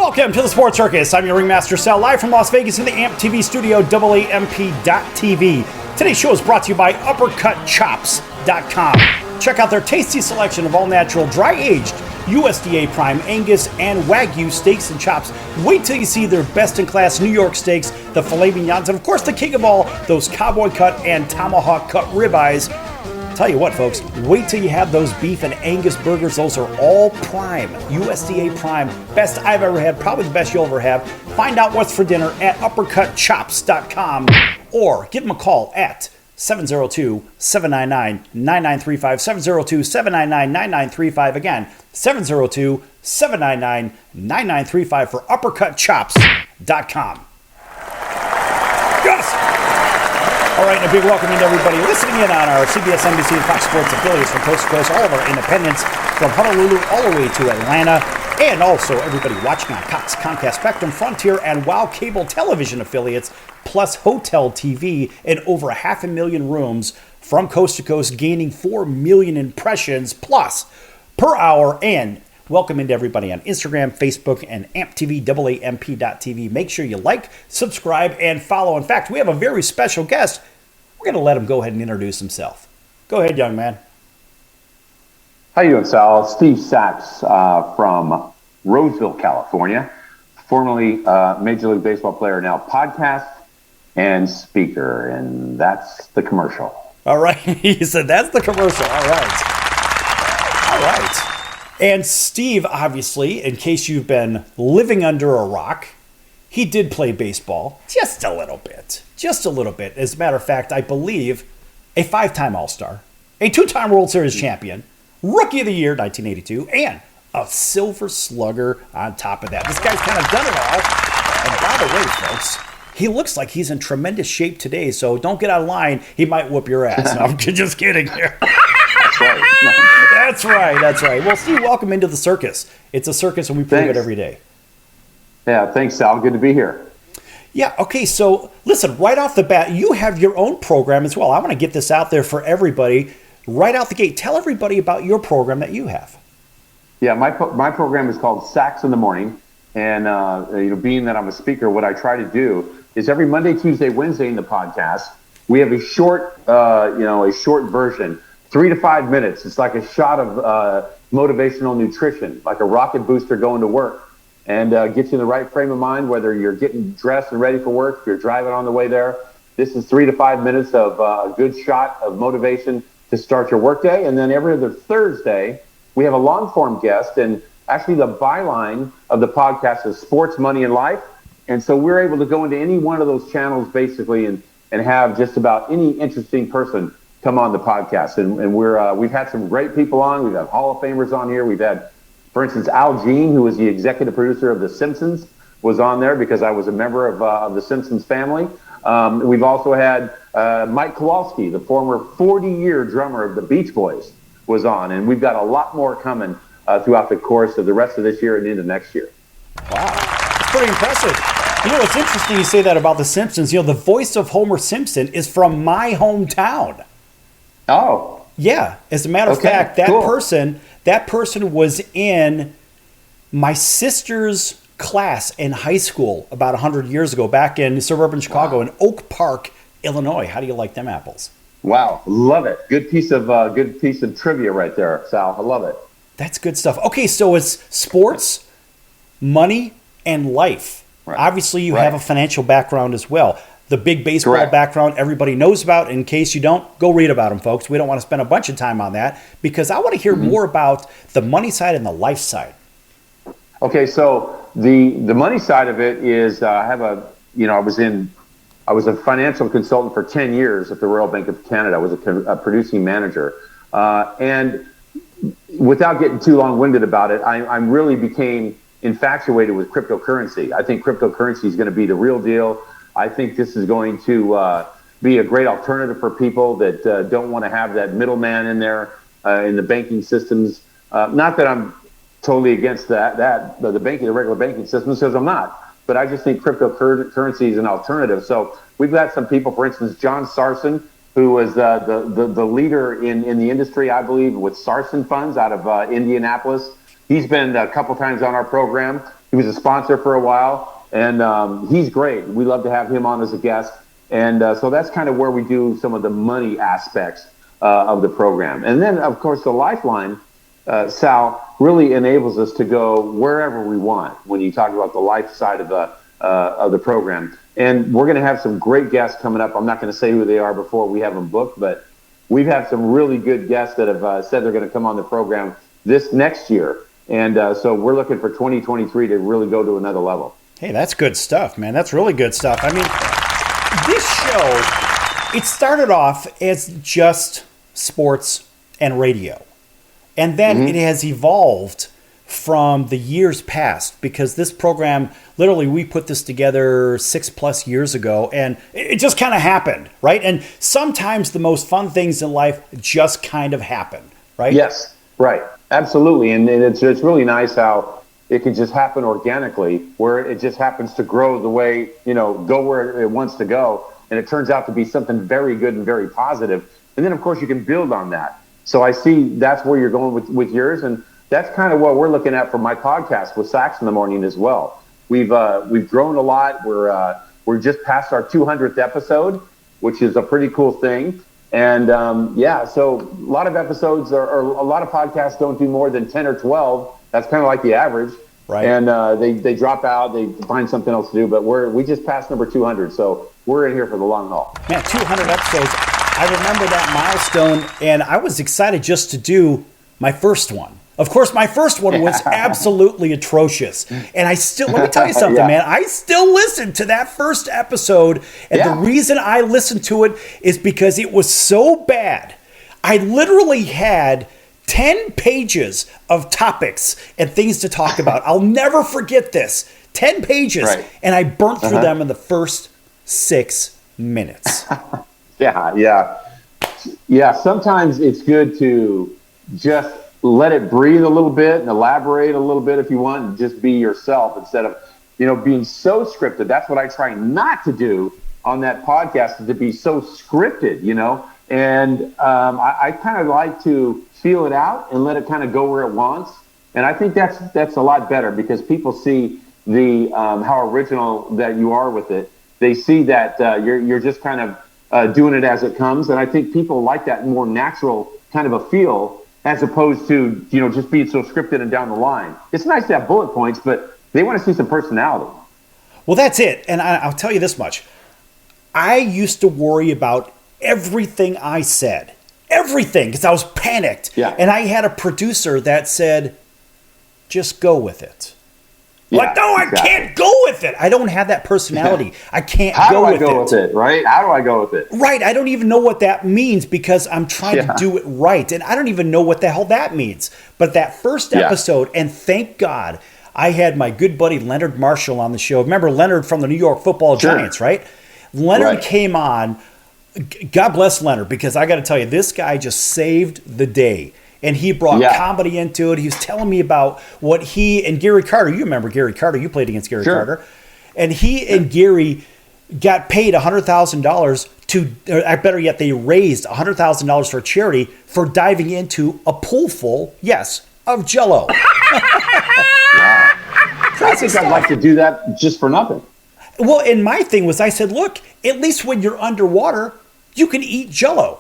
Welcome to the Sports Circus. I'm your Ringmaster Sal, live from Las Vegas in the AMP TV studio, AAMP.TV. Today's show is brought to you by UppercutChops.com. Check out their tasty selection of all-natural, dry-aged USDA Prime Angus and Wagyu steaks and chops. Wait till you see their best-in-class New York steaks, the filet mignons, and of course the king of all, those cowboy cut and tomahawk cut ribeyes. Tell you what, folks, wait till you have those beef and Angus burgers. Those are all prime, USDA Prime. Best I've ever had, probably the best you'll ever have. Find out what's for dinner at UppercutChops.com or give them a call at 702-799-9935, 702-799-9935. Again, 702-799-9935 for UppercutChops.com. Yes! All right, and a big welcome to everybody listening in on our CBS, NBC, and Fox Sports affiliates from coast to coast, all of our independents from Honolulu all the way to Atlanta, and also everybody watching on Cox, Comcast, Spectrum, Frontier, and WOW cable television affiliates, plus Hotel TV in over 500,000 rooms from coast to coast, gaining 4 million impressions plus per hour. And welcome into everybody on Instagram, Facebook, and AmpTV, AAMP.TV. Make sure you like, subscribe, and follow. In fact, we have a very special guest. We're going to let him go ahead and introduce himself. Go ahead, young man. How you doing, Sal? Steve Sachs from Roseville, California. Formerly Major League Baseball player, now podcast and speaker. And that's the commercial. All right. He said that's the commercial. All right. All right. And Steve, obviously, in case you've been living under a rock, he did play baseball just a little bit. Just a little bit. As a matter of fact, I believe a 5-time All-Star, a 2-time World Series champion, Rookie of the Year, 1982, and a Silver Slugger on top of that. This guy's kind of done it all. And by the way, folks, he looks like he's in tremendous shape today, so don't get online. He might whoop your ass. No, I'm just kidding here. That's right. That's right. That's right. Well, Steve, welcome into the circus. It's a circus, and we prove it every day. Yeah, thanks, Sal. Good to be here. Yeah, okay, so listen, right off the bat, you have your own program as well. I want to get this out there for everybody. Right out the gate, tell everybody about your program that you have. Yeah, my program is called Sachs in the Morning. And being that I'm a speaker, what I try to do is every Monday, Tuesday, Wednesday in the podcast, we have a short version, 3 to 5 minutes. It's like a shot of motivational nutrition, like a rocket booster going to work, and get you in the right frame of mind, whether you're getting dressed and ready for work, if you're driving on the way there. This is 3 to 5 minutes of a good shot of motivation to start your workday. And then every other Thursday, we have a long-form guest, and actually the byline of the podcast is Sports, Money, and Life. And so we're able to go into any one of those channels basically and have just about any interesting person come on the podcast. And we've had some great people on. We've had Hall of Famers on here. We've had, for instance, Al Jean, who was the executive producer of The Simpsons, was on there because I was a member of the Simpsons family. We've also had Mike Kowalski, the former 40-year drummer of the Beach Boys, was on. And we've got a lot more coming throughout the course of the rest of this year and into next year. Wow, that's pretty impressive. You know, it's interesting you say that about The Simpsons. You know, the voice of Homer Simpson is from my hometown. Oh. Yeah. As a matter of fact, that person was in my sister's class in high school about 100 years ago, back in suburban Chicago in Oak Park, Illinois. How do you like them apples? Wow. Love it. Good piece of trivia right there, Sal. I love it. That's good stuff. Okay, so it's sports, money, and life. Right. Obviously, you have a financial background as well. The big baseball background everybody knows about. In case you don't, go read about them, folks. We don't want to spend a bunch of time on that because I want to hear more about the money side and the life side. Okay, so the money side of it is I was a financial consultant for 10 years at the Royal Bank of Canada. I was a producing manager. And without getting too long-winded about it, I really became infatuated with cryptocurrency. I think cryptocurrency is going to be the real deal. I think this is going to be a great alternative for people that don't want to have that middleman in there in the banking systems. Not that I'm totally against the regular banking system, because I'm not. But I just think cryptocurrency is an alternative. So we've got some people, for instance, John Sarson, who was the leader in the industry, I believe, with Sarson Funds out of Indianapolis. He's been a couple times on our program. He was a sponsor for a while, and he's great. We love to have him on as a guest. And so that's kind of where we do some of the money aspects of the program. And then, of course, the Lifeline, Sal, really enables us to go wherever we want when you talk about the life side of the program. And we're going to have some great guests coming up. I'm not going to say who they are before we have them booked, but we've had some really good guests that have said they're going to come on the program this next year. And so we're looking for 2023 to really go to another level. Hey, that's good stuff, man. That's really good stuff. I mean, this show, it started off as just sports and radio. And then it has evolved from the years past, because this program, literally, we put this together 6+ years ago, and it just kind of happened, right? And sometimes the most fun things in life just kind of happen, right? Yes, right. Absolutely. And it's really nice how it can just happen organically, where it just happens to grow the way, go where it wants to go. And it turns out to be something very good and very positive. And then, of course, you can build on that. So I see that's where you're going with yours. And that's kind of what we're looking at for my podcast with Sax in the Morning as well. We've grown a lot. We're just past our 200th episode, which is a pretty cool thing. And so a lot of episodes or a lot of podcasts don't do more than 10 or 12. That's kind of like the average. Right. And they drop out, they find something else to do. But we just passed number 200, so we're in here for the long haul. Man, 200 episodes. I remember that milestone, and I was excited just to do my first one. Of course, my first one was absolutely atrocious. And let me tell you something, man. I still listen to that first episode. And the reason I listened to it is because it was so bad. I literally had 10 pages of topics and things to talk about. I'll never forget this. 10 pages. Right. And I burnt through them in the first 6 minutes. Yeah. Sometimes it's good to just let it breathe a little bit and elaborate a little bit if you want, and just be yourself instead of, being so scripted. That's what I try not to do on that podcast, is to be so scripted, and I kind of like to feel it out and let it kind of go where it wants. And I think that's a lot better, because people see the how original that you are with it. They see that you're just kind of doing it as it comes. And I think people like that more natural kind of a feel, as opposed to, just being so scripted and down the line. It's nice to have bullet points, but they want to see some personality. Well, that's it. And I'll tell you this much. I used to worry about everything I said. Everything, because I was panicked. Yeah. And I had a producer that said, just go with it. Like, no, I can't go with it. I don't have that personality. I can't go with it. How do I go with it, right? How do I go with it? Right. I don't even know what that means, because I'm trying to do it right. And I don't even know what the hell that means. But that first episode, and thank God, I had my good buddy Leonard Marshall on the show. Remember Leonard from the New York Football Giants, right? Leonard came on. God bless Leonard, because I got to tell you, this guy just saved the day. And he brought comedy into it. He was telling me about what he and Gary Carter, you remember Gary Carter, you played against Gary Carter. And he and Gary got paid $100,000 to, or better yet, they raised $100,000 for a charity for diving into a pool full, of Jell-O. I think I'd like to do that just for nothing. Well, and my thing was, I said, look, at least when you're underwater, you can eat Jell-O.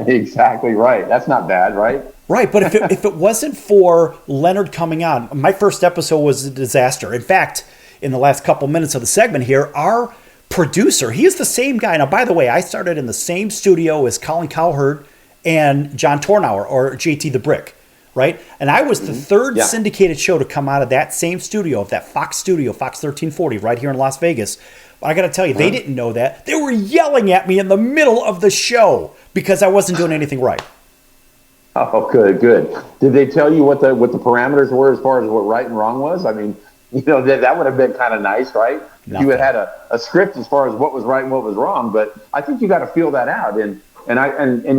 Exactly right. That's not bad, right? Right, but if it wasn't for Leonard coming on, my first episode was a disaster. In fact, in the last couple minutes of the segment here, our producer, he is the same guy. Now, by the way, I started in the same studio as Colin Cowherd and John Tornauer, or JT the Brick, right? And I was the third syndicated show to come out of that same studio, of that Fox studio, Fox 1340, right here in Las Vegas. But I got to tell you, they didn't know that. They were yelling at me in the middle of the show because I wasn't doing anything right. Oh, good. Did they tell you what the parameters were as far as what right and wrong was? I mean, that would have been kind of nice, right? If you had a script as far as what was right and what was wrong. But I think you got to feel that out. And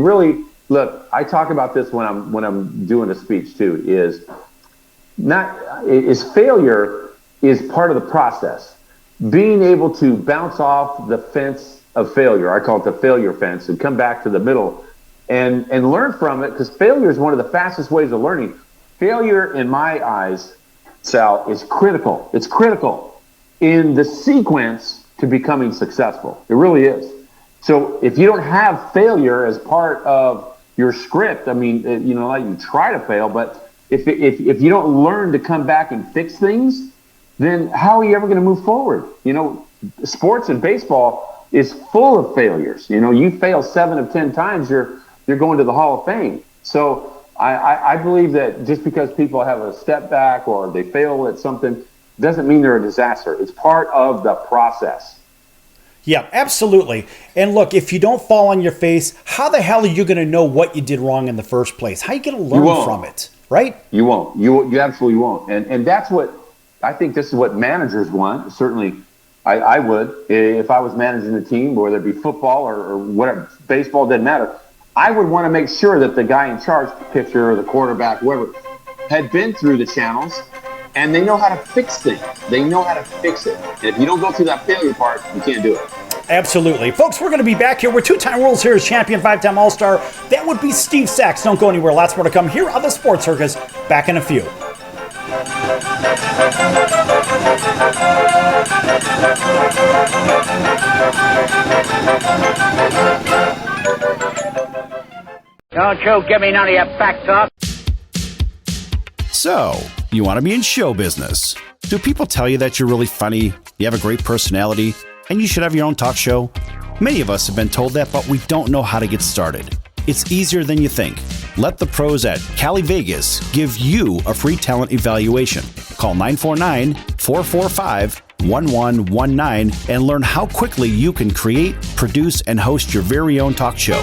really, look, I talk about this when I'm doing a speech too. Failure is part of the process. Being able to bounce off the fence of failure, I call it the failure fence, and come back to the middle and learn from it, because failure is one of the fastest ways of learning. Failure, in my eyes, Sal, is critical. It's critical in the sequence to becoming successful. It really is. So if you don't have failure as part of your script, I mean, like you try to fail, but if you don't learn to come back and fix things, then how are you ever going to move forward? Sports and baseball is full of failures. You fail 7 of 10 times, you're going to the Hall of Fame. So I believe that just because people have a step back or they fail at something doesn't mean they're a disaster. It's part of the process. Yeah, absolutely. And look, if you don't fall on your face, how the hell are you going to know what you did wrong in the first place? How are you going to learn from it, right? You won't. You absolutely won't. And that's what I think. This is what managers want. Certainly, I would if I was managing a team, whether it be football or whatever, baseball, doesn't matter. I would want to make sure that the guy in charge, the pitcher or the quarterback, whoever, had been through the channels and they know how to fix things. They know how to fix it. And if you don't go through that failure part, you can't do it. Absolutely. Folks, we're going to be back here with 2-time World Series champion, 5-time All-Star. That would be Steve Sachs. Don't go anywhere. Lots more to come here on the Sports Circus. Back in a few. Don't you give me none of your back talk. So, you want to be in show business. Do people tell you that you're really funny, you have a great personality, and you should have your own talk show? Many of us have been told that, but we don't know how to get started. It's easier than you think. Let the pros at Cali Vegas give you a free talent evaluation. Call 949-445-1119 and learn how quickly you can create, produce, and host your very own talk show.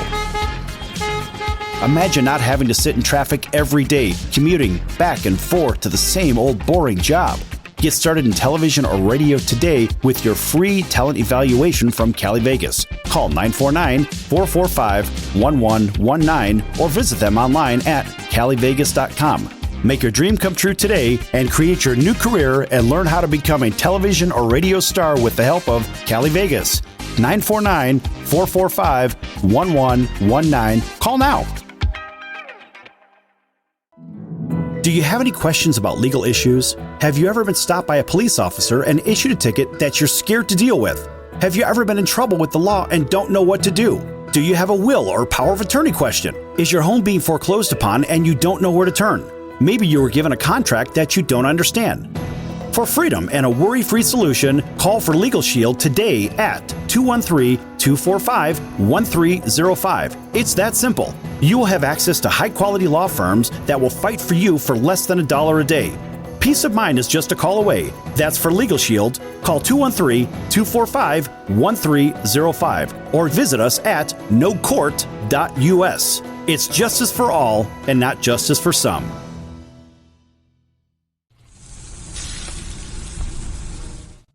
Imagine not having to sit in traffic every day, commuting back and forth to the same old boring job. Get started in television or radio today with your free talent evaluation from Cali Vegas. Call 949-445-1119 or visit them online at calivegas.com. Make your dream come true today and create your new career and learn how to become a television or radio star with the help of Cali Vegas. 949-445-1119. Call now. Do you have any questions about legal issues? Have you ever been stopped by a police officer and issued a ticket that you're scared to deal with? Have you ever been in trouble with the law and don't know what to do? Do you have a will or power of attorney question? Is your home being foreclosed upon and you don't know where to turn? Maybe you were given a contract that you don't understand. For freedom and a worry-free solution, call for Legal Shield today at 213-245-1305. It's that simple. You will have access to high-quality law firms that will fight for you for less than $1 a day. Peace of mind is just a call away. That's for Legal Shield. Call 213-245-1305 or visit us at nocourt.us. It's justice for all and not justice for some.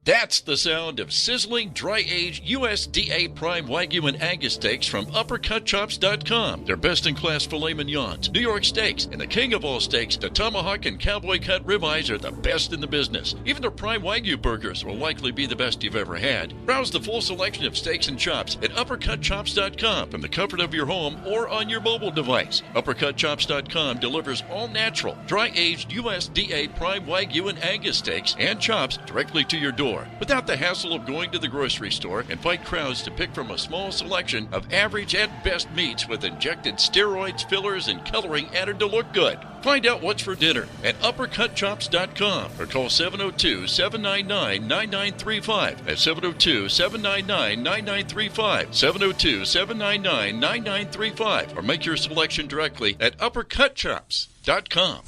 That's the sound of sizzling, dry-aged USDA Prime Wagyu and Angus steaks from UppercutChops.com. Their best-in-class filet mignons, New York steaks, and the king of all steaks, the tomahawk and cowboy cut ribeyes are the best in the business. Even their Prime Wagyu burgers will likely be the best you've ever had. Browse the full selection of steaks and chops at UppercutChops.com from the comfort of your home or on your mobile device. UppercutChops.com delivers all-natural, dry-aged USDA Prime Wagyu and Angus steaks and chops directly to your door, without the hassle of going to the grocery store and fight crowds to pick from a small selection of average at best meats with injected steroids, fillers, and coloring added to look good. Find out what's for dinner at UppercutChops.com or call 702-799-9935. That's 702-799-9935. 702-799-9935. Or make your selection directly at UppercutChops.com.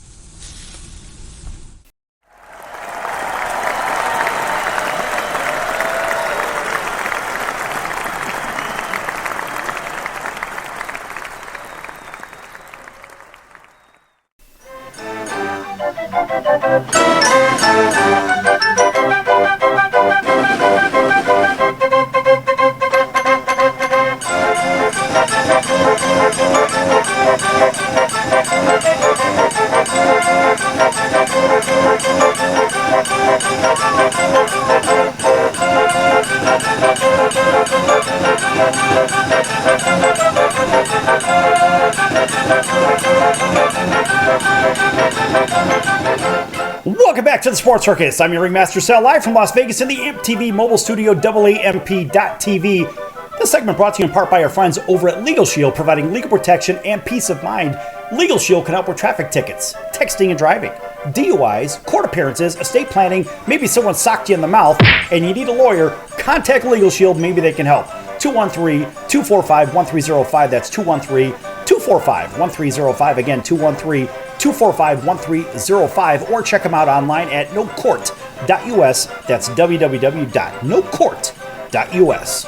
Welcome back back to the Sports Circus. I'm your Ringmaster Sal, live from Las Vegas in the AMP TV mobile studio, AAMP.TV. This segment brought to you in part by our friends over at Legal Shield, providing legal protection and peace of mind. Legal Shield can help with traffic tickets, texting and driving, DUIs, court appearances, estate planning, maybe someone socked you in the mouth and you need a lawyer. Contact Legal Shield, maybe they can help. 213-245-1305. That's 213-245-1305. Again, 213-245-1305. Or check them out online at nocourt.us. That's www.nocourt.us.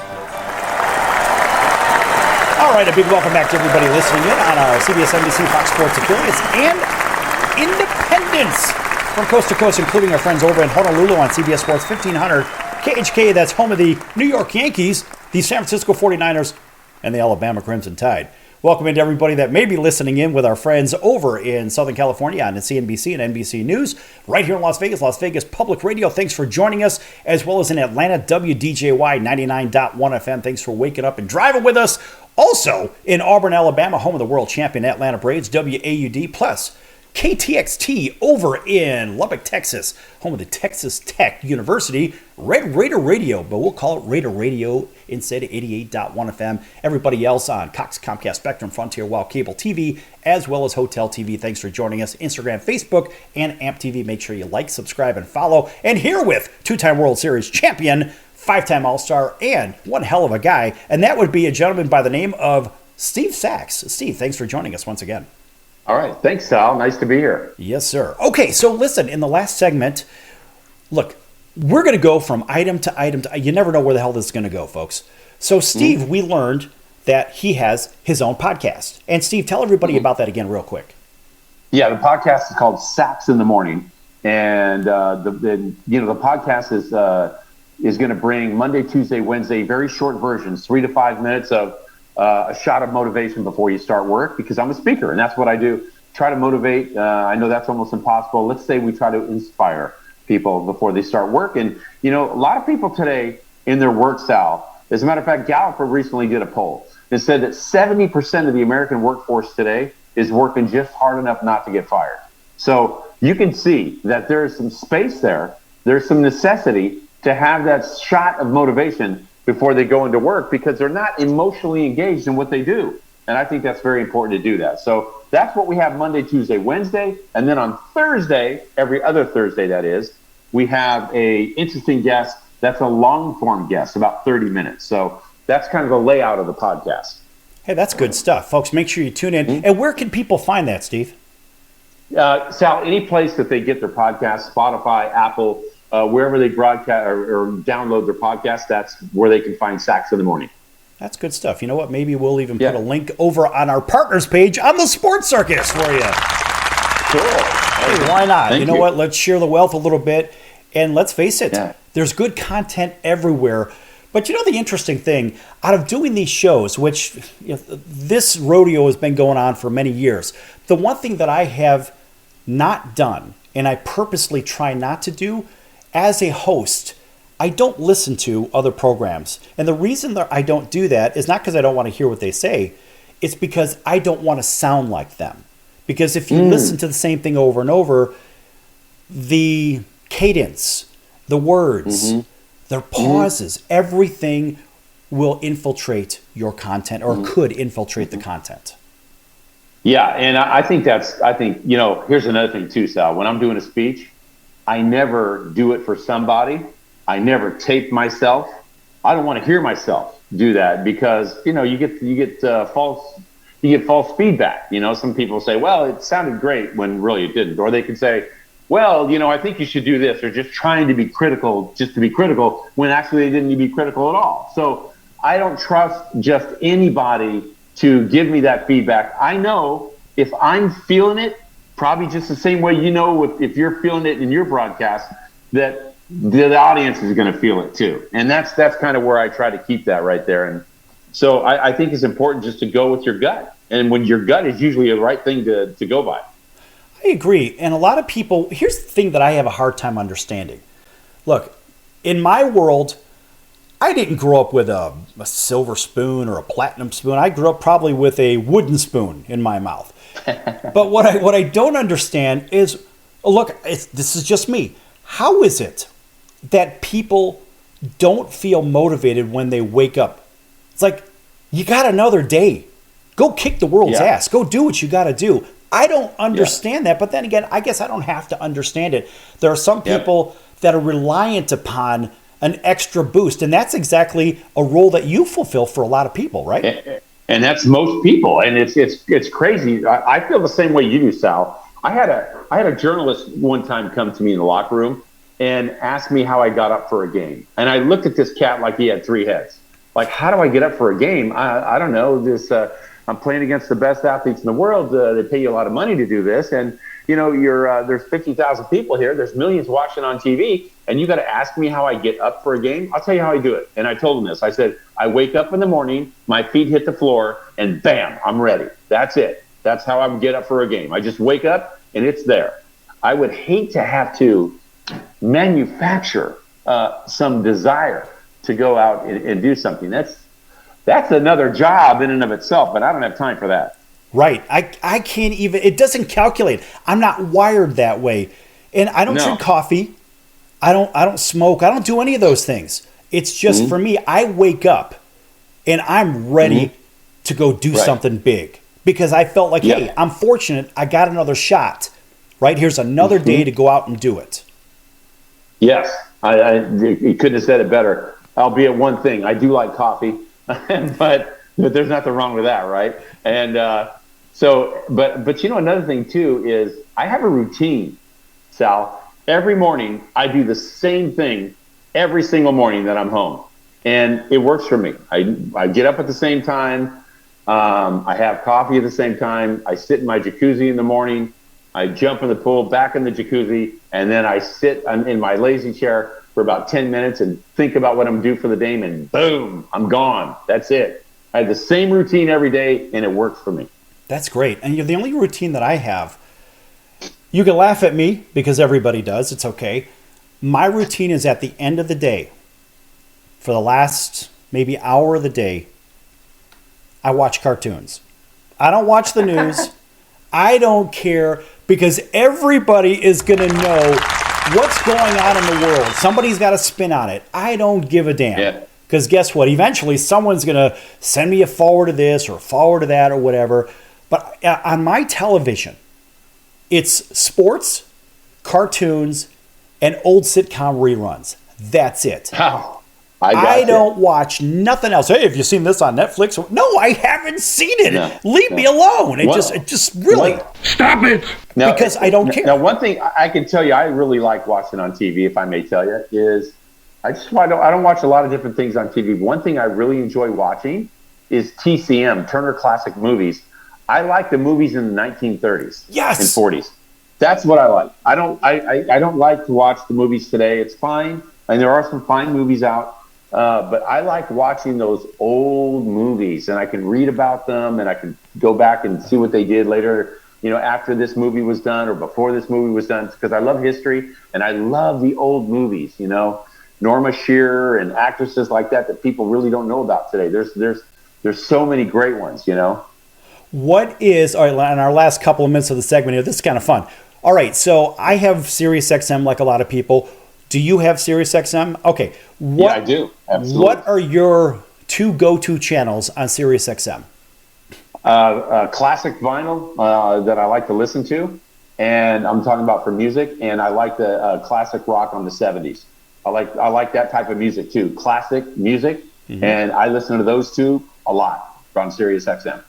All right, a big welcome back to everybody listening in on our CBS, NBC, Fox Sports affiliates and independents from coast to coast, including our friends over in Honolulu on CBS Sports 1500 KHK. That's home of the New York Yankees, the San Francisco 49ers, and the Alabama Crimson Tide. Welcome into everybody that may be listening in with our friends over in Southern California on CNBC and NBC News, right here in Las Vegas Public Radio. Thanks for joining us, as well as in Atlanta, WDJY 99.1 FM. Thanks for waking up and driving with us. Also in Auburn, Alabama, home of the world champion Atlanta Braves, WAUD, plus KTXT over in Lubbock, Texas, home of the Texas Tech University, Red Raider Radio, but we'll call it Raider Radio instead of 88.1 FM. Everybody else on Cox, Comcast, Spectrum, Frontier, Wild Cable TV, as well as Hotel TV. Thanks for joining us. Instagram, Facebook, and AMP TV. Make sure you like, subscribe, and follow. And here with two-time World Series champion, five-time All-Star, and one hell of a guy, and that would be a gentleman by the name of Steve Sachs. Steve, thanks for joining us once again. All right. Thanks, Sal. Nice to be here. Yes, sir. Okay, so listen, in the last segment, look, we're going to go from item to item. You never know where the hell this is going to go, folks. So, Steve, we learned that he has his own podcast. And, Steve, tell everybody about that again real quick. Yeah, the podcast is called Sachs in the Morning. And, the podcast is going to bring Monday, Tuesday, Wednesday, very short versions, 3 to 5 minutes of a shot of motivation before you start work, because I'm a speaker and that's what I do. Try to motivate. I know that's almost impossible. Let's say we try to inspire people before they start work. And, a lot of people today in their work, Sal, as a matter of fact, Gallup recently did a poll and said that 70% of the American workforce today is working just hard enough not to get fired. So you can see that there's some space there. There's some necessity to have that shot of motivation before they go into work, because they're not emotionally engaged in what they do. And I think that's very important to do that. So that's what we have Monday, Tuesday, Wednesday. And then on Thursday, every other Thursday that is, we have a interesting guest that's a long-form guest, about 30 minutes. So that's kind of the layout of the podcast. Hey, that's good stuff. Folks, make sure you tune in. Mm-hmm. And where can people find that, Steve? Sal, any place that they get their podcast, Spotify, Apple, wherever they broadcast or download their podcast, that's where they can find Sachs in the Morning. That's good stuff. You know what? Maybe we'll even put a link over on our partners page on the Sports Circus for you. Cool. Hey, why not? You know what? Let's share the wealth a little bit. And let's face it, there's good content everywhere. But the interesting thing, out of doing these shows, which this rodeo has been going on for many years, the one thing that I have not done, and I purposely try not to do, as a host, I don't listen to other programs. And the reason that I don't do that is not because I don't want to hear what they say. It's because I don't want to sound like them. Because if you listen to the same thing over and over, the cadence, the words, their pauses, everything will infiltrate your content, or could infiltrate the content. Yeah, and I think here's another thing too, Sal. When I'm doing a speech, I never do it for somebody. I never tape myself. I don't want to hear myself do that, because you get false feedback. Some people say, "Well, it sounded great," when really it didn't, or they can say, "Well, I think you should do this," or just trying to be critical just to be critical, when actually they didn't need to be critical at all. So I don't trust just anybody to give me that feedback. I know if I'm feeling it, probably just the same way if you're feeling it in your broadcast, that the audience is going to feel it too. And that's kind of where I try to keep that right there. And so I think it's important just to go with your gut. And when your gut is usually the right thing to go by. I agree. And a lot of people, here's the thing that I have a hard time understanding. Look, in my world, I didn't grow up with a silver spoon or a platinum spoon. I grew up probably with a wooden spoon in my mouth. But what I don't understand is, look, this is just me. how is it that people don't feel motivated when they wake up? It's like, you got another day. Go kick the world's ass. Go do what you got to do. I don't understand that. But then again, I guess I don't have to understand it. There are some people that are reliant upon an extra boost. And that's exactly a role that you fulfill for a lot of people, right? And that's most people. And it's crazy. I feel the same way you do, Sal. I had a journalist one time come to me in the locker room and ask me how I got up for a game. And I looked at this cat like he had three heads. Like, how do I get up for a game? I don't know. I'm playing against the best athletes in the world. They pay you a lot of money to do this. And, there's 50,000 people here. There's millions watching on TV. And you got to ask me how I get up for a game? I'll tell you how I do it. And I told him this. I said, I wake up in the morning, my feet hit the floor, and bam, I'm ready. That's it. That's how I get up for a game. I just wake up, and it's there. I would hate to have to manufacture some desire to go out and do something. That's another job in and of itself, but I don't have time for that. Right. I can't even, it doesn't calculate. I'm not wired that way. And I don't drink coffee. I don't smoke. I don't do any of those things. It's just for me, I wake up and I'm ready to go do something big because I felt like, hey, I'm fortunate. I got another shot, right? Here's another day to go out and do it. Yes. You couldn't have said it better. Albeit one thing, I do like coffee, but there's nothing wrong with that, right? And but another thing too is I have a routine, Sal. Every morning I do the same thing every single morning that I'm home, and it works for me. I get up at the same time. I have coffee at the same time. I sit in my jacuzzi in the morning. I jump in the pool, back in the jacuzzi, and then I sit in my lazy chair for about 10 minutes and think about what I'm due for the day, and boom, I'm gone. That's it. I have the same routine every day, and it works for me. That's great. And the only routine that I have, you can laugh at me because everybody does. It's okay. My routine is at the end of the day, for the last maybe hour of the day, I watch cartoons. I don't watch the news. I don't care because everybody is going to know what's going on in the world. Somebody's got a spin on it. I don't give a damn. Because guess what? Eventually, someone's going to send me a forward to this or forward to that or whatever. But on my television, it's sports, cartoons, and old sitcom reruns. That's it. Oh, I don't watch nothing else. Hey, have you seen this on Netflix? No, I haven't seen it. No, Leave me alone. It just really stop it. Now, because I don't care. Now, one thing I can tell you, I really like watching on TV, if I may tell you, is I don't watch a lot of different things on TV. But one thing I really enjoy watching is TCM, Turner Classic Movies. I like the movies in the 1930s and 40s. That's what I like. I don't like to watch the movies today. It's fine, and there are some fine movies out. But I like watching those old movies, and I can read about them, and I can go back and see what they did later, after this movie was done or before this movie was done, because I love history, and I love the old movies, Norma Shearer and actresses like that people really don't know about today. There's so many great ones, What is, all right, in our last couple of minutes of the segment here, this is kind of fun. All right, so I have SiriusXM like a lot of people. Do you have SiriusXM? Okay. Yeah, I do. Absolutely. What are your two go-to channels on SiriusXM? Classic vinyl that I like to listen to, and I'm talking about for music, and I like the classic rock on the 70s. I like that type of music too, classic music, and I listen to those two a lot on SiriusXM.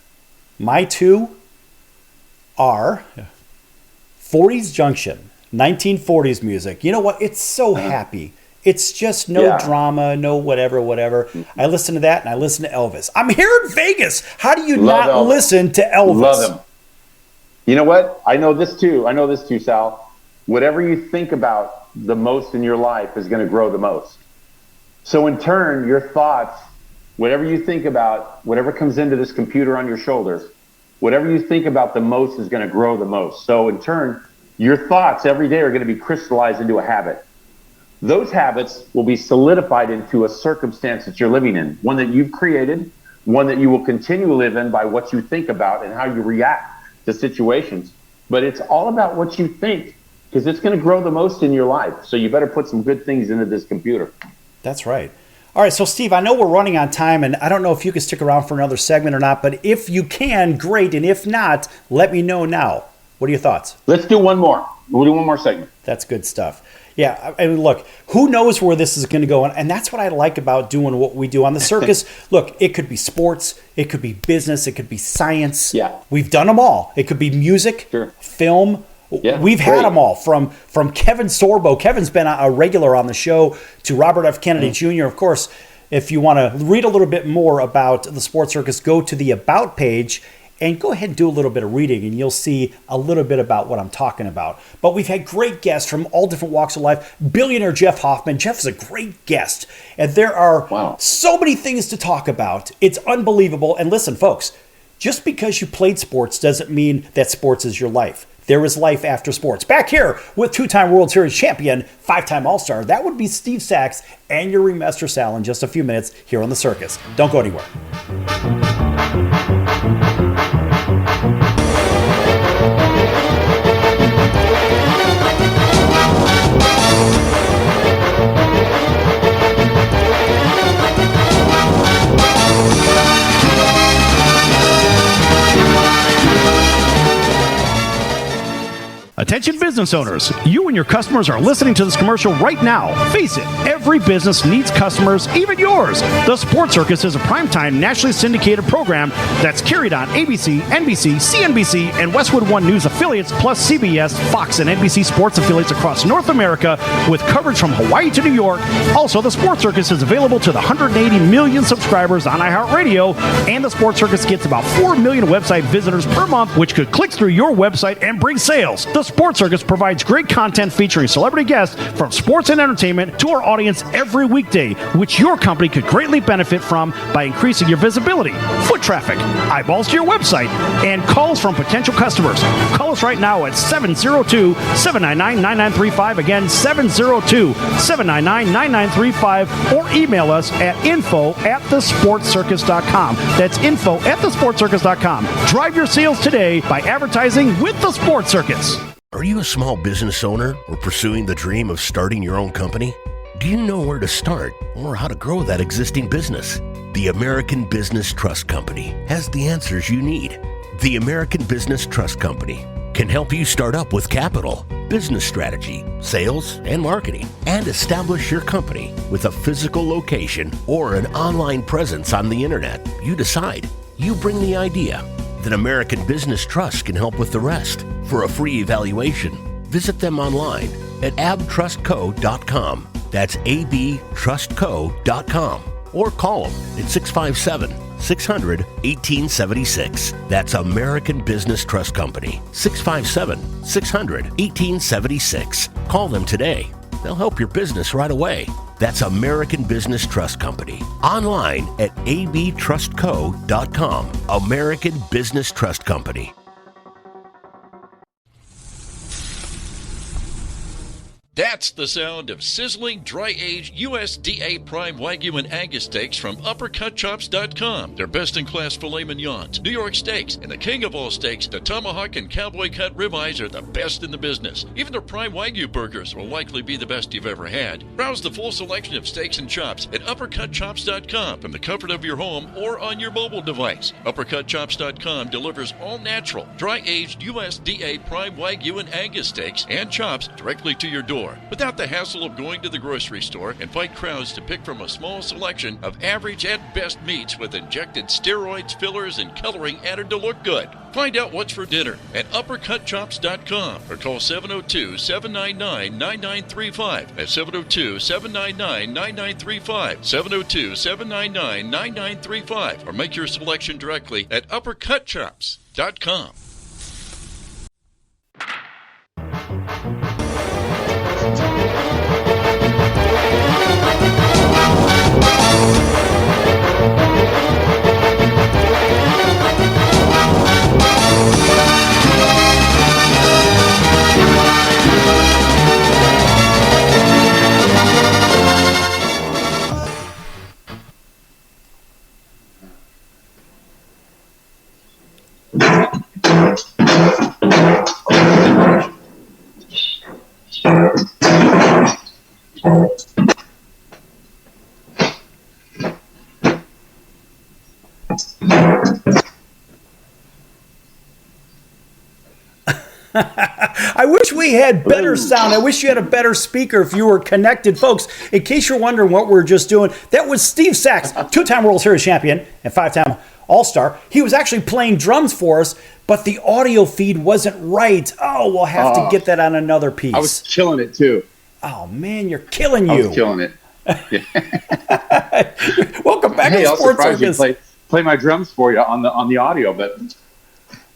My two are 40s Junction. 1940s music. You know what? It's so happy. It's just no drama, no whatever. I listen to that and I listen to Elvis. I'm here in Vegas. How do you not listen to Elvis? Love him. You know what? I know this too, Sal. Whatever you think about the most in your life is going to grow the most. So in turn, your thoughts, whatever you think about, whatever comes into this computer on your shoulders, whatever you think about the most is going to grow the most. So in turn, your thoughts every day are going to be crystallized into a habit. Those habits will be solidified into a circumstance that you're living in, one that you've created, one that you will continue to live in by what you think about and how you react to situations. But it's all about what you think. because it's going to grow the most in your life. So you better put some good things into this computer. That's right. All right, so Steve, I know we're running on time, and I don't know if you can stick around for another segment or not, but if you can, great, and if not, let me know now. What are your thoughts? Let's do one more. We'll do one more segment. That's good stuff. Yeah, I mean, look, who knows where this is going to go, and that's what I like about doing what we do on the circus. Look, it could be sports, it could be business, it could be science. Yeah. We've done them all. It could be music, film. Yeah, we've had them all, from Kevin Sorbo. Kevin's been a regular on the show, to Robert F. Kennedy Jr. Of course, if you want to read a little bit more about the Sports Circus, go to the About page and go ahead and do a little bit of reading, and you'll see a little bit about what I'm talking about. But we've had great guests from all different walks of life. Billionaire Jeff Hoffman. Jeff is a great guest, and there are so many things to talk about. It's unbelievable. And listen, folks, just because you played sports doesn't mean that sports is your life. There is life after sports. Back here with two-time World Series champion, five-time All-Star, that would be Steve Sachs and your Ringmaster Sal in just a few minutes here on The Circus. Don't go anywhere. Attention business owners, you and your customers are listening to this commercial right now. Face it, every business needs customers, even yours. The Sports Circus is a primetime nationally syndicated program that's carried on ABC, NBC, CNBC, and Westwood One News affiliates, plus CBS, Fox, and NBC sports affiliates across North America, with coverage from Hawaii to New York. Also, the Sports Circus is available to the 180 million subscribers on iHeartRadio, and the Sports Circus gets about 4 million website visitors per month, which could click through your website and bring sales. The Sports Circus provides great content featuring celebrity guests from sports and entertainment to our audience every weekday, which your company could greatly benefit from by increasing your visibility, foot traffic, eyeballs to your website, and calls from potential customers. Call us right now at 702-799-9935. Again, 702-799-9935, or email us at info@thesportscircus.com. That's info@thesportscircus.com. Drive your sales today by advertising with the Sports Circus. Are you a small business owner or pursuing the dream of starting your own company? Do you know where to start or how to grow that existing business? The American Business Trust Company has the answers you need. The American Business Trust Company can help you start up with capital, business strategy, sales, and marketing, and establish your company with a physical location or an online presence on the internet. You decide. You bring the idea. Then American Business Trust can help with the rest. For a free evaluation, visit them online at abtrustco.com. That's abtrustco.com. Or call them at 657-600-1876. That's American Business Trust Company. 657-600-1876. Call them today. They'll help your business right away. That's American Business Trust Company. Online at abtrustco.com. American Business Trust Company. That's the sound of sizzling, dry-aged USDA Prime Wagyu and Angus steaks from UppercutChops.com. Their best-in-class filet mignons, New York steaks, and the king of all steaks, the tomahawk and cowboy cut ribeyes are the best in the business. Even their Prime Wagyu burgers will likely be the best you've ever had. Browse the full selection of steaks and chops at UppercutChops.com from the comfort of your home or on your mobile device. UppercutChops.com delivers all-natural, dry-aged USDA Prime Wagyu and Angus steaks and chops directly to your door, without the hassle of going to the grocery store and fight crowds to pick from a small selection of average at best meats with injected steroids, fillers, and coloring added to look good. Find out what's for dinner at UppercutChops.com or call 702-799-9935. That's 702-799-9935. 702-799-9935. Or make your selection directly at UppercutChops.com. I wish we had better sound. I wish you had a better speaker if you were connected. Folks, in case you're wondering what we're just doing, that was Steve Sachs, two-time World Series champion and five-time All-Star. He was actually playing drums for us, but the audio feed wasn't right. Oh, we'll have to get that on another piece. I was killing it, too. Oh, man, you're killing you. I was killing it. Welcome back to Sports Circus. Play my drums for you on the audio, but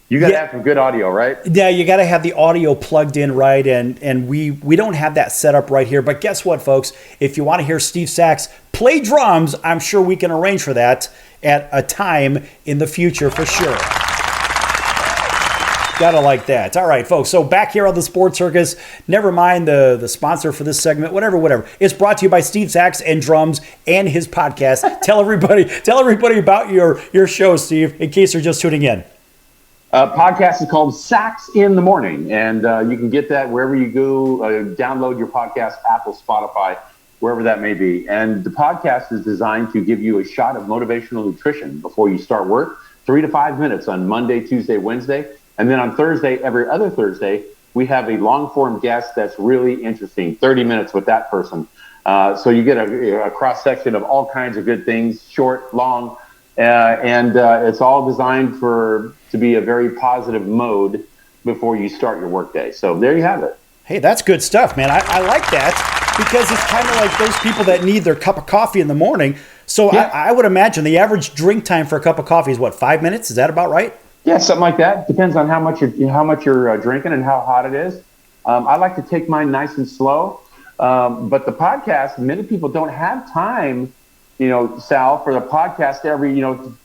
you got to have some good audio, right? Yeah, you got to have the audio plugged in right, and we don't have that set up right here. But guess what, folks? If you want to hear Steve Sachs play drums, I'm sure we can arrange for that at a time in the future for sure. Gotta like that. All right, folks. So back here on the Sports Circus, never mind the sponsor for this segment, whatever. It's brought to you by Steve Sachs and Drums and his podcast. Tell everybody about your show, Steve, in case they're just tuning in. Podcast is called Sax in the Morning, and you can get that wherever you go. Download your podcast, Apple, Spotify, wherever that may be. And the podcast is designed to give you a shot of motivational nutrition before you start work, 3 to 5 minutes on Monday, Tuesday, Wednesday. And then on Thursday, every other Thursday, we have a long-form guest that's really interesting, 30 minutes with that person. So you get a cross-section of all kinds of good things, short, long, and it's all designed to be a very positive mode before you start your workday. So there you have it. Hey, that's good stuff, man. I like that because it's kind of like those people that need their cup of coffee in the morning. So yeah. I would imagine the average drink time for a cup of coffee is, 5 minutes? Is that about right? Yeah, something like that. Depends on how much you're drinking and how hot it is. I like to take mine nice and slow. But the podcast, many people don't have time, Sal, for the podcast every,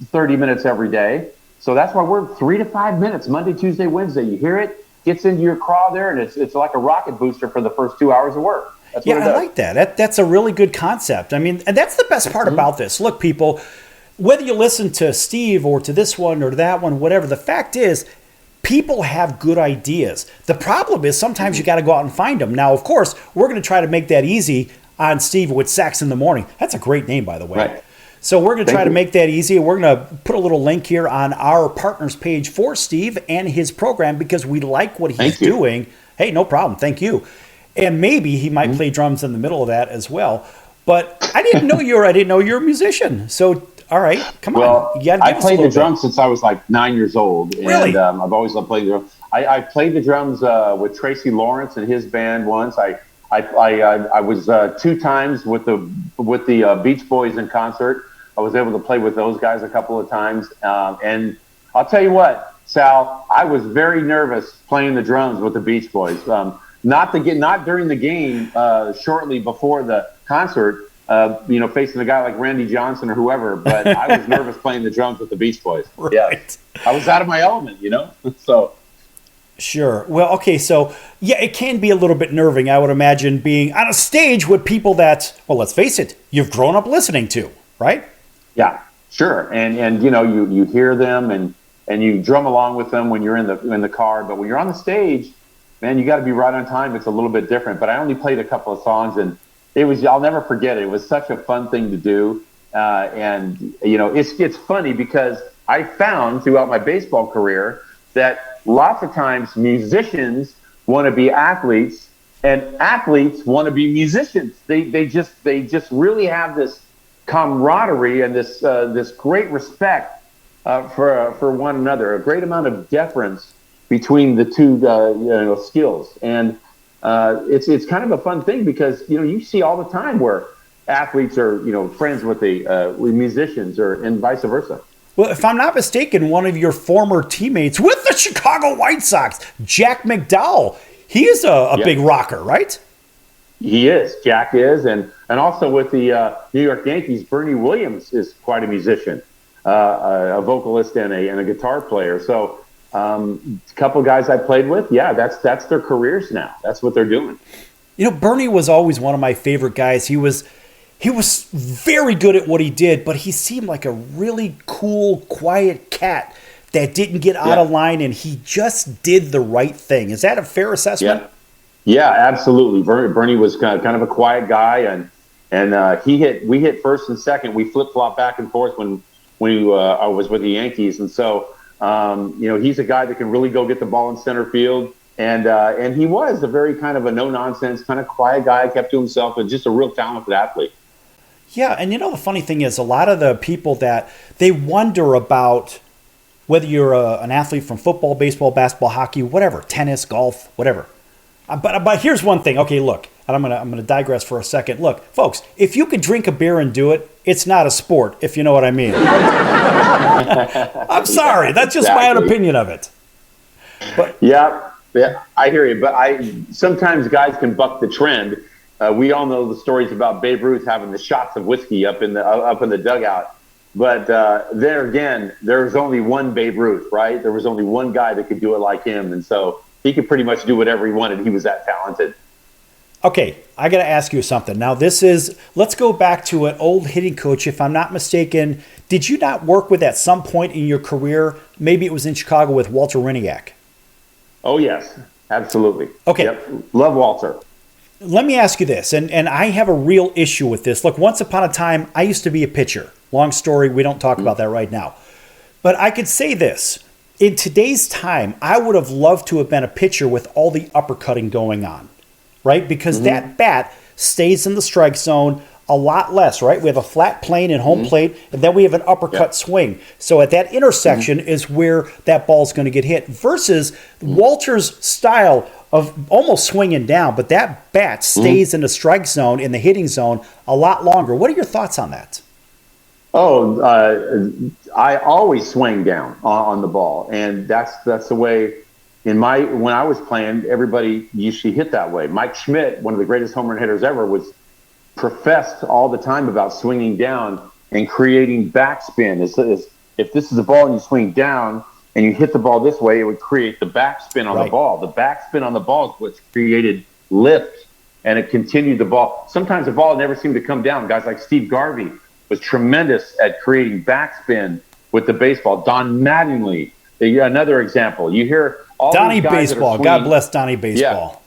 30 minutes every day. So that's why we're 3 to 5 minutes, Monday, Tuesday, Wednesday. You hear it, gets into your craw there, and it's like a rocket booster for the first 2 hours of work. That's what it does. I like that. That's a really good concept. I mean, and that's the best part about this. Look, people, whether you listen to Steve or to this one or that one, whatever, the fact is, people have good ideas. The problem is sometimes you got to go out and find them. Now, of course, we're going to try to make that easy on Steve with Sax in the Morning. That's a great name, by the way. Right. So we're going to try to make that easy. We're going to put a little link here on our partners page for Steve and his program because we like what he's doing. Hey, no problem. Thank you. And maybe he might play drums in the middle of that as well. But I didn't know you're a musician. So all right, come on. I played the drums since I was like 9 years old. Really? And I've always loved playing the drums. I played the drums with Tracy Lawrence and his band once. I was 2 times with the Beach Boys in concert. I was able to play with those guys a couple of times. And I'll tell you what, Sal, I was very nervous playing the drums with the Beach Boys. Not during the game, shortly before the concert. Facing a guy like Randy Johnson or whoever, but I was nervous playing the drums with the Beach Boys. Right. Yeah. I was out of my element, so. Sure. Well, okay, so, yeah, it can be a little bit nerving, I would imagine, being on a stage with people that, well, let's face it, you've grown up listening to, right? Yeah, sure. And you hear them and you drum along with them when you're in the car, but when you're on the stage, man, you got to be right on time. It's a little bit different, but I only played a couple of songs and I'll never forget it. It was such a fun thing to do. It's funny because I found throughout my baseball career that lots of times musicians want to be athletes and athletes want to be musicians. They just really have this camaraderie and this great respect for one another, a great amount of deference between the two skills. And it's kind of a fun thing because you see all the time where athletes are friends with with musicians and vice versa. Well, if I'm not mistaken, one of your former teammates with the Chicago White Sox, Jack McDowell, he is a big rocker, right? He is. Jack is, and also with the New York Yankees, Bernie Williams is quite a musician, a vocalist and a guitar player. So. A couple guys I played with, that's their careers now. That's what they're doing. Bernie was always one of my favorite guys. He was very good at what he did, but he seemed like a really cool, quiet cat that didn't get out of line, and he just did the right thing. Is that a fair assessment? Yeah, absolutely. Bernie was kind of a quiet guy, and we hit first and second. We flip flop back and forth when I was with the Yankees, and so he's a guy that can really go get the ball in center field, and he was a very kind of a no nonsense, kind of quiet guy, kept to himself, and just a real talented athlete. Yeah, and the funny thing is, a lot of the people that they wonder about whether you're an athlete from football, baseball, basketball, hockey, whatever, tennis, golf, whatever. But here's one thing. Okay, look, and I'm gonna digress for a second. Look, folks, if you could drink a beer and do it, it's not a sport, if you know what I mean. I'm sorry, that's just my own opinion of it. But yeah, I hear you. But sometimes guys can buck the trend. We all know the stories about Babe Ruth having the shots of whiskey up in the dugout. But there again, there's only one Babe Ruth, right? There was only one guy that could do it like him, and so he could pretty much do whatever he wanted. He was that talented. Okay, I got to ask you something. Now, let's go back to an old hitting coach. If I'm not mistaken, did you not work with at some point in your career? Maybe it was in Chicago with Walter Riniak. Oh, yes, absolutely. Okay. Yep. Love Walter. Let me ask you this, and I have a real issue with this. Look, once upon a time, I used to be a pitcher. Long story, we don't talk about that right now. But I could say this. In today's time, I would have loved to have been a pitcher with all the uppercutting going on, right? Because that bat stays in the strike zone a lot less, right? We have a flat plane and home plate, and then we have an uppercut swing. So at that intersection is where that ball's going to get hit versus Walter's style of almost swinging down, but that bat stays in the strike zone, in the hitting zone, a lot longer. What are your thoughts on that? Oh, I always swing down on the ball, and that's the way. When I was playing, everybody usually hit that way. Mike Schmidt, one of the greatest home run hitters ever, was professed all the time about swinging down and creating backspin. If this is a ball and you swing down and you hit the ball this way, it would create the backspin on the ball. The backspin on the ball is what's created lift, and it continued the ball. Sometimes the ball never seemed to come down. Guys like Steve Garvey was tremendous at creating backspin with the baseball. Don Mattingly, another example. You hear all Donnie these guys Baseball. God bless Donnie Baseball.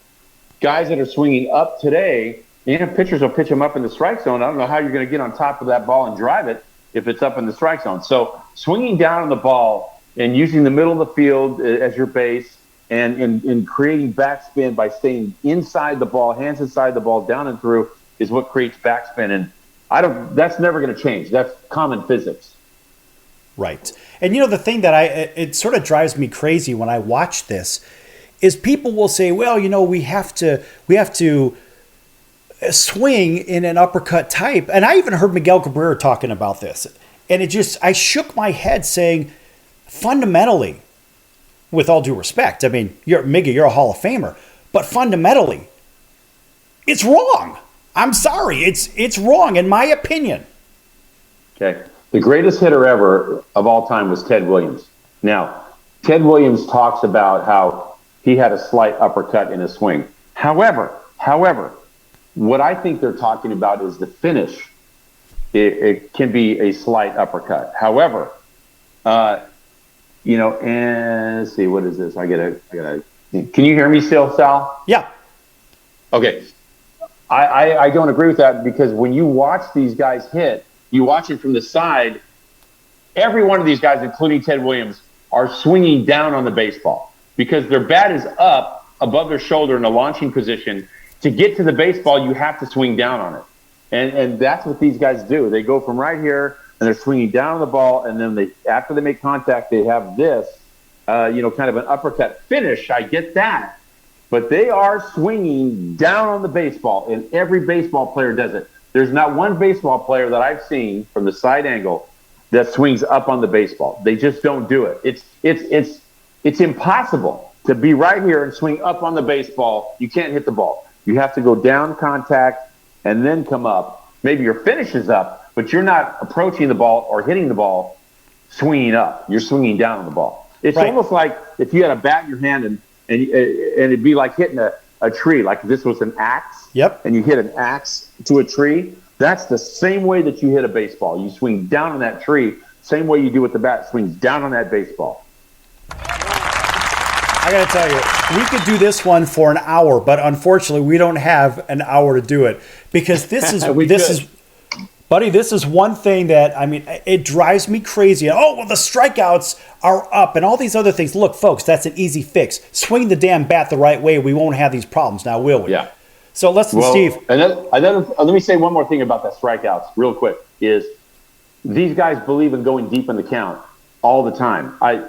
Yeah, guys that are swinging up today, pitchers will pitch them up in the strike zone. I don't know how you're going to get on top of that ball and drive it if it's up in the strike zone. So swinging down on the ball and using the middle of the field as your base and creating backspin by staying inside the ball, hands inside the ball, down and through, is what creates backspin. And that's never going to change. That's common physics. Right. And the thing that it sort of drives me crazy when I watch this is people will say, well, we have to swing in an uppercut type. And I even heard Miguel Cabrera talking about this. And I shook my head saying, fundamentally, with all due respect, I mean, you're a Hall of Famer, but fundamentally, it's wrong. I'm sorry. It's wrong in my opinion. Okay. The greatest hitter ever of all time was Ted Williams. Now, Ted Williams talks about how he had a slight uppercut in his swing. However, what I think they're talking about is the finish. It can be a slight uppercut. However, and let's see, what is this? I gotta. Can you hear me still, Sal? Yeah. Okay. I don't agree with that, because when you watch these guys hit, you watch it from the side, every one of these guys, including Ted Williams, are swinging down on the baseball because their bat is up above their shoulder in a launching position. To get to the baseball, you have to swing down on it. And that's what these guys do. They go from right here, and they're swinging down on the ball, and then after they make contact, they have this, kind of an uppercut finish. I get that. But they are swinging down on the baseball, and every baseball player does it. There's not one baseball player that I've seen from the side angle that swings up on the baseball. They just don't do it. It's impossible to be right here and swing up on the baseball. You can't hit the ball. You have to go down, contact, and then come up. Maybe your finish is up, but you're not approaching the ball or hitting the ball swinging up. You're swinging down on the ball. It's almost like if you had a bat in your hand and it'd be like hitting a tree, like if this was an axe. Yep. And you hit an axe to a tree. That's the same way that you hit a baseball. You swing down on that tree, same way you do with the bat, swings down on that baseball. I got to tell you, we could do this one for an hour, but unfortunately, we don't have an hour to do it because this is Buddy, this is one thing that, I mean, it drives me crazy. Oh, well, the strikeouts are up and all these other things. Look, folks, that's an easy fix. Swing the damn bat the right way. We won't have these problems now, will we? Yeah. So listen, Steve. And then, let me say one more thing about that strikeouts real quick is these guys believe in going deep in the count all the time. I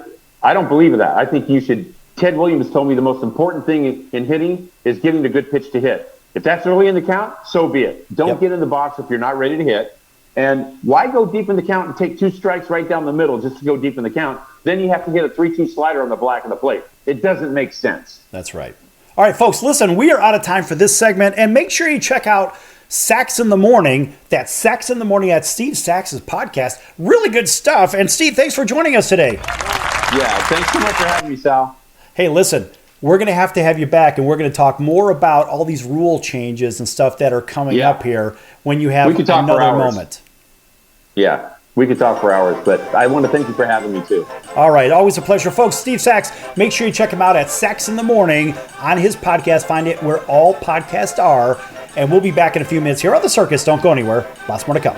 don't believe in that. I think you should – Ted Williams told me the most important thing in hitting is getting the good pitch to hit. If that's early in the count, so be it. Don't get in the box if you're not ready to hit. And why go deep in the count and take 2 strikes right down the middle just to go deep in the count? Then you have to hit a 3-2 slider on the black of the plate. It doesn't make sense. That's right. All right, folks, listen, we are out of time for this segment. And make sure you check out Sacks in the Morning. That's Sacks in the Morning at Steve Sachs' podcast. Really good stuff. And Steve, thanks for joining us today. Yeah, thanks so much for having me, Sal. Hey, listen. We're going to have you back, and we're going to talk more about all these rule changes and stuff that are coming up here when you have another moment. Yeah, we could talk for hours, but I want to thank you for having me, too. All right, always a pleasure. Folks, Steve Sachs, make sure you check him out at Sachs in the Morning on his podcast. Find it where all podcasts are, and we'll be back in a few minutes here on The Circus. Don't go anywhere. Lots more to come.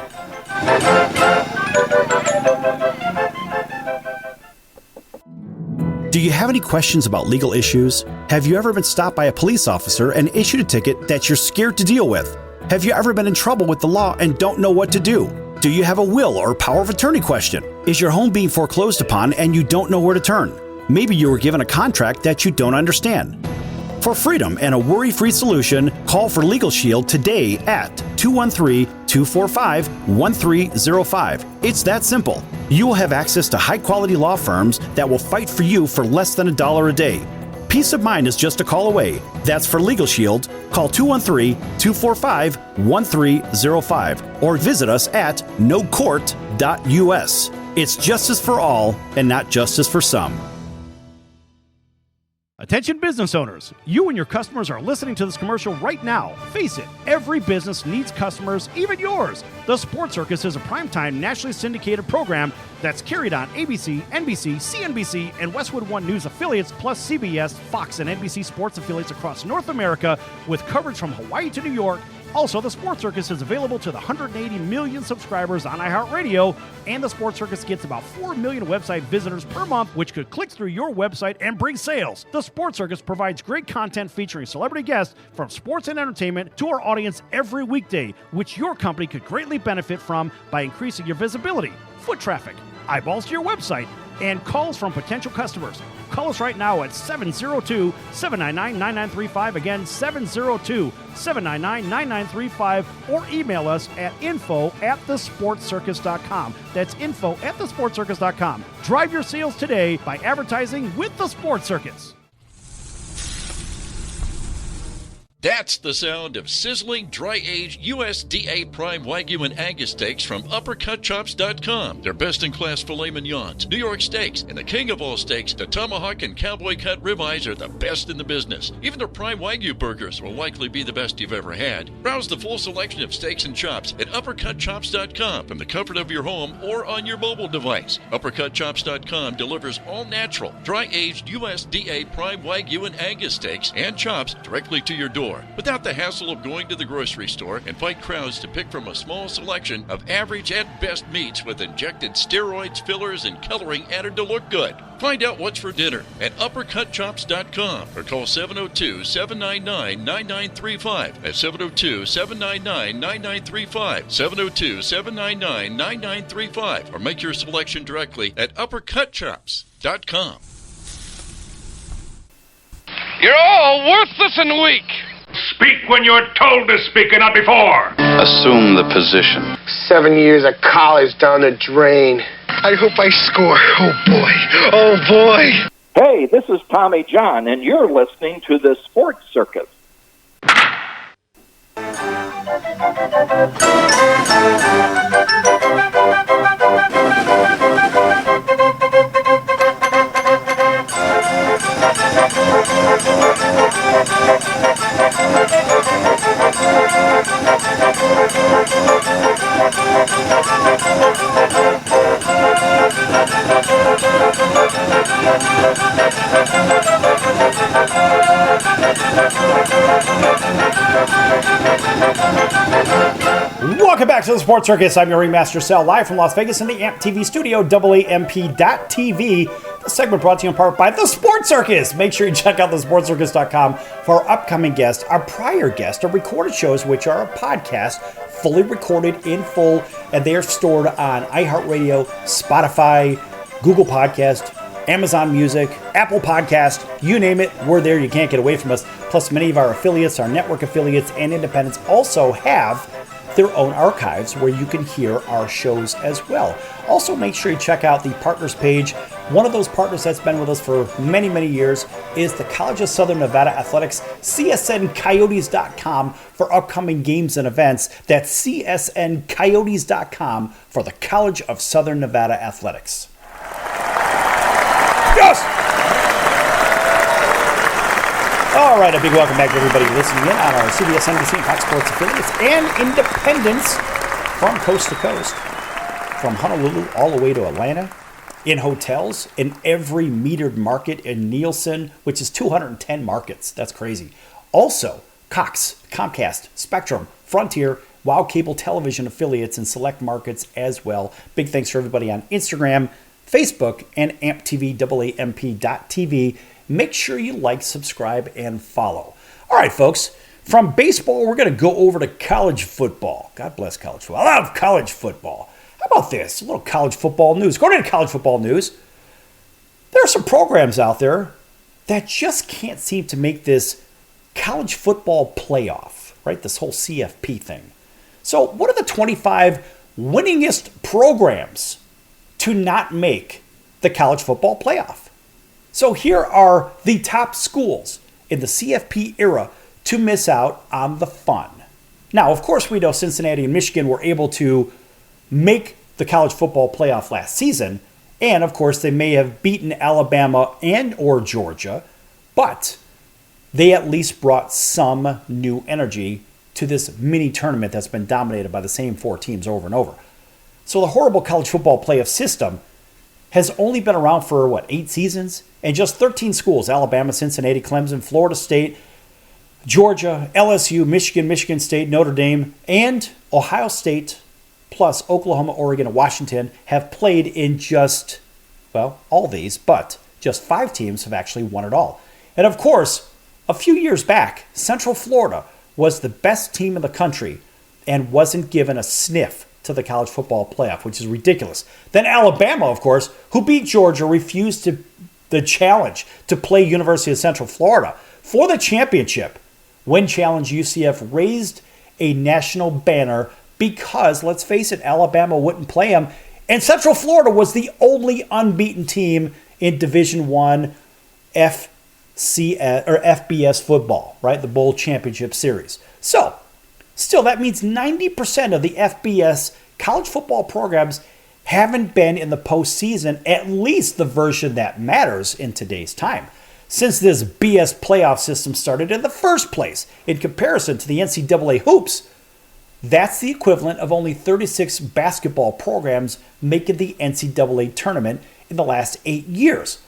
Do you have any questions about legal issues? Have you ever been stopped by a police officer and issued a ticket that you're scared to deal with? Have you ever been in trouble with the law and don't know what to do? Do you have a will or power of attorney question? Is your home being foreclosed upon and you don't know where to turn? Maybe you were given a contract that you don't understand. For freedom and a worry-free solution, call for Legal Shield today at 213-245-1305. It's that simple. You will have access to high-quality law firms that will fight for you for less than $1 a day. Peace of mind is just a call away. That's for Legal Shield. Call 213-245-1305 or visit us at nocourt.us. It's justice for all and not justice for some. Attention business owners, you and your customers are listening to this commercial right now. Face it, every business needs customers, even yours. The Sports Circus is a primetime nationally syndicated program that's carried on ABC, NBC, CNBC, and Westwood One News affiliates, plus CBS, Fox, and NBC sports affiliates across North America with coverage from Hawaii to New York. Also, the Sports Circus is available to the 180 million subscribers on iHeartRadio, and the Sports Circus gets about 4 million website visitors per month, which could click through your website and bring sales. The Sports Circus provides great content featuring celebrity guests from sports and entertainment to our audience every weekday, which your company could greatly benefit from by increasing your visibility, foot traffic, eyeballs to your website, and calls from potential customers. Call us right now at 702-799-9935. Again, 702-799-9935. Or email us at info@thesportscircus.com. That's info@thesportscircus.com. Drive your sales today by advertising with the Sports Circus. That's the sound of sizzling, dry-aged USDA Prime Wagyu and Angus steaks from UppercutChops.com. Their best-in-class filet mignons, New York steaks, and the king of all steaks, the tomahawk and cowboy cut ribeyes are the best in the business. Even their Prime Wagyu burgers will likely be the best you've ever had. Browse the full selection of steaks and chops at UppercutChops.com from the comfort of your home or on your mobile device. UppercutChops.com delivers all-natural, dry-aged USDA Prime Wagyu and Angus steaks and chops directly to your door, without the hassle of going to the grocery store and fight crowds to pick from a small selection of average at best meats with injected steroids, fillers, and coloring added to look good. Find out what's for dinner at UppercutChops.com or call 702-799-9935. That's 702-799-9935. 702-799-9935. Or make your selection directly at UppercutChops.com. You're all worthless and weak. Speak when you're told to speak and not before. Assume the position. 7 years of college down the drain. I hope I score. Oh, boy. Oh, boy. Hey, this is Tommy John, and you're listening to the Sports Circus. Welcome back to the Sports Circus. I'm your Ringmaster Sal, live from Las Vegas in the AMP TV studio, AAMP.TV. The segment brought to you in part by the Sports Circus. Make sure you check out thesportscircus.com for our upcoming guests, our prior guests, our recorded shows, which are a podcast, fully recorded in full, and they are stored on iHeartRadio, Spotify, Google Podcast, Amazon Music, Apple Podcast, you name it, we're there. You can't get away from us. Plus, many of our affiliates, our network affiliates, and independents also have their own archives where you can hear our shows as well. Also, make sure you check out the partners page. One of those partners that's been with us for many, many years is the College of Southern Nevada Athletics, csncoyotes.com for upcoming games and events. That's csncoyotes.com for the College of Southern Nevada Athletics. Yes! All right, a big welcome back to everybody listening in on our CBS, NBC, and Fox Sports affiliates and independents from coast to coast, from Honolulu all the way to Atlanta, in hotels, in every metered market in Nielsen, which is 210 markets. That's crazy. Also, Cox, Comcast, Spectrum, Frontier, WOW Cable Television affiliates in select markets as well. Big thanks for everybody on Instagram, Facebook, and AmpTV, AAMP.TV. Make sure you like, subscribe, and follow. All right, folks, from baseball, we're going to go over to college football. God bless college football. I love college football. How about this? A little college football news. According to college football news, there are some programs out there that just can't seem to make this college football playoff, right? This whole CFP thing. So what are the 25 winningest programs to not make the college football playoff? So here are the top schools in the CFP era to miss out on the fun. Now, of course, we know Cincinnati and Michigan were able to make the college football playoff last season. And, of course, they may have beaten Alabama and or Georgia, but they at least brought some new energy to this mini tournament that's been dominated by the same four teams over and over. So the horrible college football playoff system has only been around for, 8 seasons? And just 13 schools, Alabama, Cincinnati, Clemson, Florida State, Georgia, LSU, Michigan, Michigan State, Notre Dame, and Ohio State, plus Oklahoma, Oregon, and Washington have played in just, all these, but just 5 teams have actually won it all. And of course, a few years back, Central Florida was the best team in the country and wasn't given a sniff to the college football playoff, which is ridiculous. Then Alabama, of course, who beat Georgia, refused the challenge to play University of Central Florida for the championship when Challenge UCF raised a national banner because, let's face it, Alabama wouldn't play them, and Central Florida was the only unbeaten team in Division I FBS football, right? The Bowl Championship Series. So, still, that means 90% of the FBS college football programs haven't been in the postseason, at least the version that matters in today's time, since this BS playoff system started in the first place. In comparison to the NCAA hoops, that's the equivalent of only 36 basketball programs making the NCAA tournament in the last 8 years.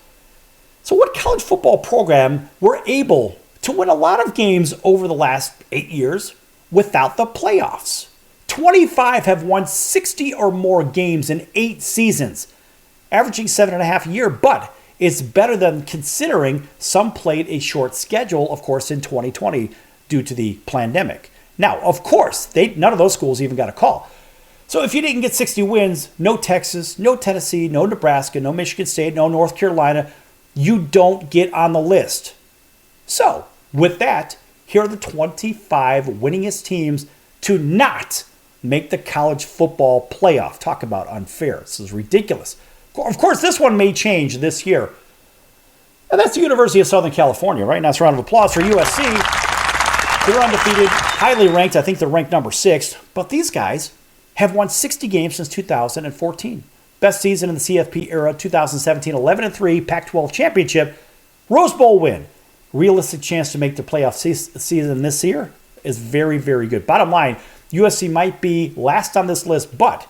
So what college football program were able to win a lot of games over the last 8 years without the playoffs? 25 have won 60 or more games in 8 seasons, averaging 7.5 a year, but it's better than considering some played a short schedule, of course, in 2020 due to the pandemic. Now, of course, none of those schools even got a call. So if you didn't get 60 wins, no Texas, no Tennessee, no Nebraska, no Michigan State, no North Carolina, you don't get on the list. So with that, here are the 25 winningest teams to not make the college football playoff. Talk about unfair. This is ridiculous. Of course, this one may change this year. And that's the University of Southern California. Right now, it's a round of applause for USC. They're undefeated, highly ranked. I think they're ranked number 6. But these guys have won 60 games since 2014. Best season in the CFP era, 2017, 11-3, Pac-12 championship, Rose Bowl win. Realistic chance to make the playoff season this year is very, very good. Bottom line, USC might be last on this list, but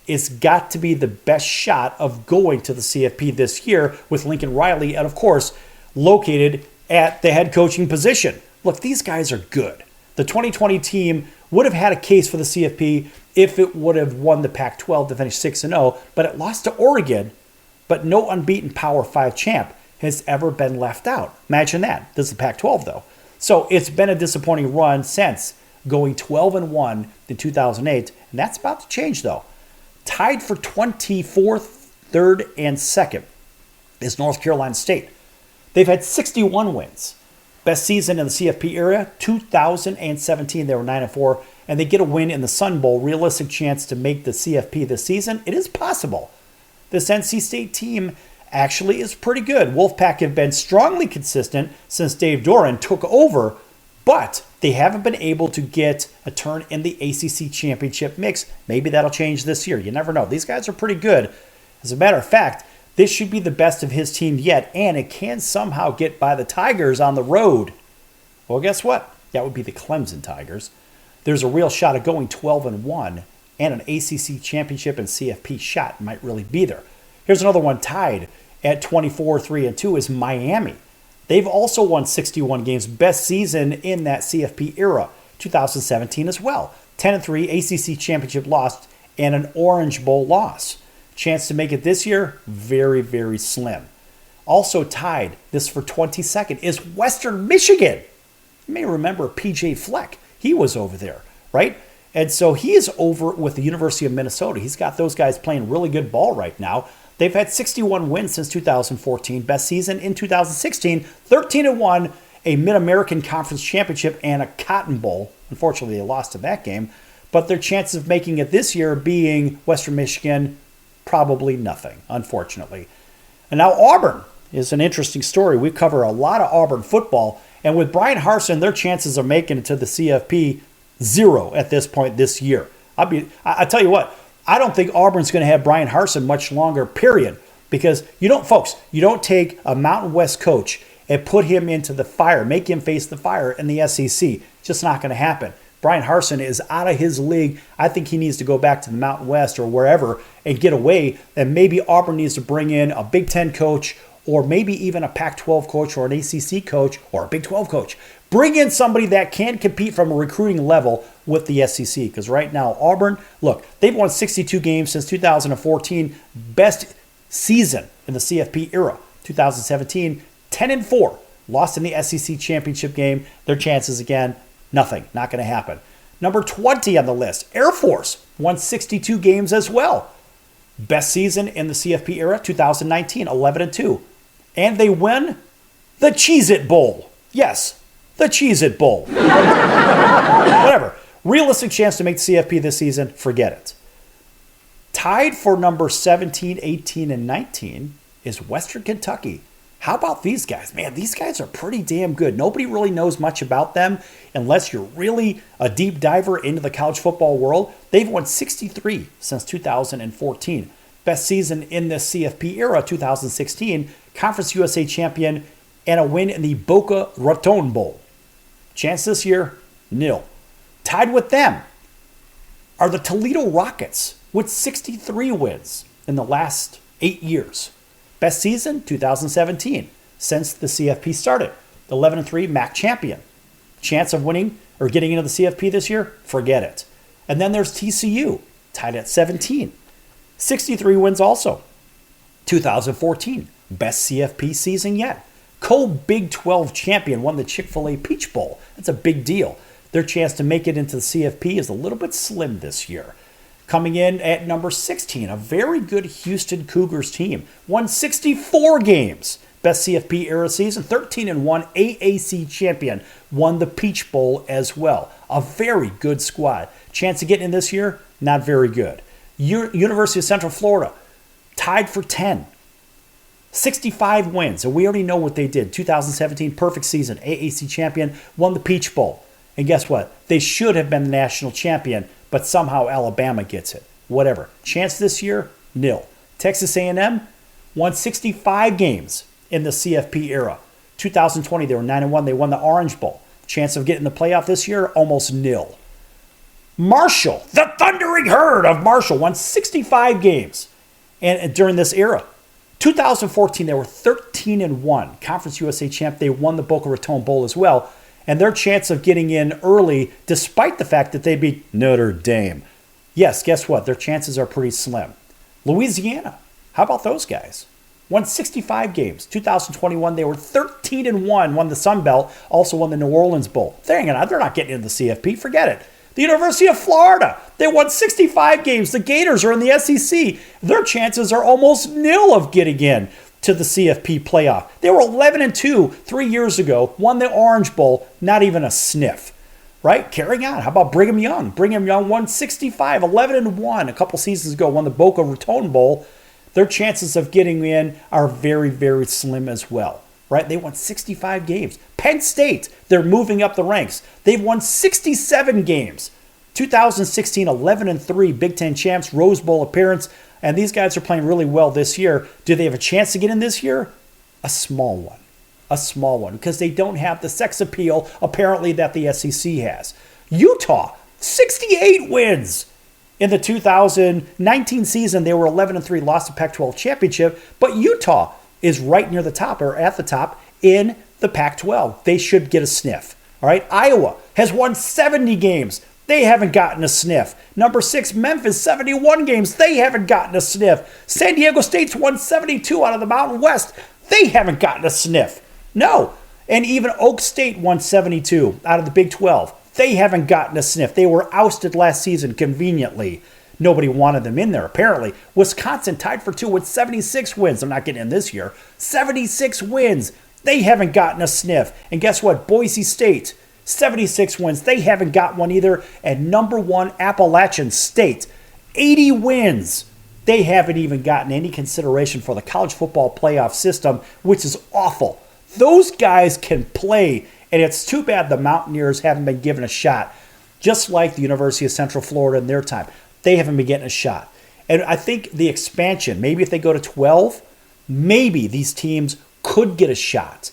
it's got to be the best shot of going to the CFP this year with Lincoln Riley and, of course, located at the head coaching position. Look, these guys are good. The 2020 team would have had a case for the CFP if it would have won the Pac-12 to finish 6-0, but it lost to Oregon, but no unbeaten Power 5 champ has ever been left out. Imagine that. This is the Pac-12, though. So it's been a disappointing run since going 12-1 in 2008, and that's about to change, though. Tied for 24th, 3rd, and 2nd is North Carolina State. They've had 61 wins. Best season in the CFP era, 2017, they were 9-4, and they get a win in the Sun Bowl. Realistic chance to make the CFP this season? It is possible. This NC State team actually is pretty good. Wolfpack have been strongly consistent since Dave Doran took over, but they haven't been able to get a turn in the ACC championship mix. Maybe that'll change this year. You never know. These guys are pretty good. As a matter of fact, this should be the best of his team yet, and it can somehow get by the Tigers on the road. Well, guess what? That would be the Clemson Tigers. There's a real shot of going 12-1, and an ACC championship and CFP shot might really be there. Here's another one tied at 24-3-2 is Miami. They've also won 61 games, best season in that CFP era, 2017 as well. 10-3, ACC championship lost, and an Orange Bowl loss. Chance to make it this year, very, very slim. Also tied, this for 22nd, is Western Michigan. You may remember PJ Fleck. He was over there, right? And so he is over with the University of Minnesota. He's got those guys playing really good ball right now. They've had 61 wins since 2014. Best season in 2016, 13-1, a Mid-American Conference Championship, and a Cotton Bowl. Unfortunately, they lost to that game. But their chances of making it this year being Western Michigan, probably nothing, unfortunately. And now Auburn is an interesting story. We cover a lot of Auburn football. And with Brian Harsin, their chances of making it to the CFP, 0 at this point this year. I tell you what, I don't think Auburn's going to have Brian Harsin much longer, period. Because you don't take a Mountain West coach and put him into the fire, make him face the fire in the SEC. Just not going to happen. Brian Harsin is out of his league. I think he needs to go back to the Mountain West or wherever and get away. And maybe Auburn needs to bring in a Big Ten coach or maybe even a Pac-12 coach or an ACC coach or a Big 12 coach. Bring in somebody that can compete from a recruiting level with the SEC. Because right now, Auburn, look, they've won 62 games since 2014. Best season in the CFP era, 2017, 10-4. Lost in the SEC championship game. Their chances, again, nothing. Not going to happen. Number 20 on the list, Air Force, won 62 games as well. Best season in the CFP era, 2019, 11-2. And they win the Cheez-It Bowl. Yes, the Cheez-It Bowl. Whatever. Realistic chance to make the CFP this season, forget it. Tied for number 17, 18, and 19 is Western Kentucky. How about these guys? Man, these guys are pretty damn good. Nobody really knows much about them unless you're really a deep diver into the college football world. They've won 63 since 2014. Best season in the CFP era, 2016. Conference USA champion and a win in the Boca Raton Bowl. Chance this year, nil. Tied with them are the Toledo Rockets with 63 wins in the last 8 years. Best season, 2017, since the CFP started. 11-3 MAC champion. Chance of winning or getting into the CFP this year? Forget it. And then there's TCU, tied at 17. 63 wins also. 2014, best CFP season yet. Co-Big 12 champion, won the Chick-fil-A Peach Bowl. That's a big deal. Their chance to make it into the CFP is a little bit slim this year. Coming in at number 16, a very good Houston Cougars team. Won 64 games. Best CFP era season, 13-1 AAC champion. Won the Peach Bowl as well. A very good squad. Chance of getting in this year, not very good. University of Central Florida, tied for 10. 65 wins, and we already know what they did. 2017, perfect season. AAC champion, won the Peach Bowl. And guess what? They should have been the national champion, but somehow Alabama gets it. Whatever. Chance this year, nil. Texas A&M won 65 games in the CFP era. 2020, they were 9-1. They won the Orange Bowl. Chance of getting the playoff this year, almost nil. Marshall, the Thundering Herd of Marshall, won 65 games and during this era. 2014, they were 13-1. Conference USA champ. They won the Boca Raton Bowl as well. and their chance of getting in early, despite the fact that they beat Notre Dame. Yes, guess what? Their chances are pretty slim. Louisiana, how about those guys? Won 65 games. 2021, they were 13-1, won the Sun Belt, also won the New Orleans Bowl. They're not getting into the CFP. Forget it. The University of Florida, they won 65 games. The Gators are in the SEC. Their chances are almost nil of getting in to the CFP playoff. They were 11-2 3 years ago, won the Orange Bowl, not even a sniff. Right? Carrying on. How about Brigham Young? Brigham Young won 65, 11-1 a couple seasons ago, won the Boca Raton Bowl. Their chances of getting in are very, very slim as well. Right? They won 65 games. Penn State, they're moving up the ranks. They've won 67 games. 2016, 11-3, Big Ten champs, Rose Bowl appearance, and these guys are playing really well this year. Do they have a chance to get in this year? A small one. A small one, because they don't have the sex appeal, apparently, that the SEC has. Utah, 68 wins. In the 2019 season, they were 11-3, lost the Pac-12 championship, but Utah is right near the top, or at the top, in the Pac-12. They should get a sniff. All right, Iowa has won 70 games. They haven't gotten a sniff. Number 6, Memphis, 71 games. They haven't gotten a sniff. San Diego State's won 72 out of the Mountain West. They haven't gotten a sniff. No. And even Oak State won 72 out of the Big 12. They haven't gotten a sniff. They were ousted last season conveniently. Nobody wanted them in there, apparently. Wisconsin tied for 2 with 76 wins. They're not getting in this year. 76 wins. They haven't gotten a sniff. And guess what? Boise State, 76 wins. They haven't got one either. And number 1, Appalachian State, 80 wins. They haven't even gotten any consideration for the college football playoff system, which is awful. Those guys can play, and it's too bad the Mountaineers haven't been given a shot, just like the University of Central Florida in their time. They haven't been getting a shot. And I think the expansion, maybe if they go to 12, maybe these teams could get a shot.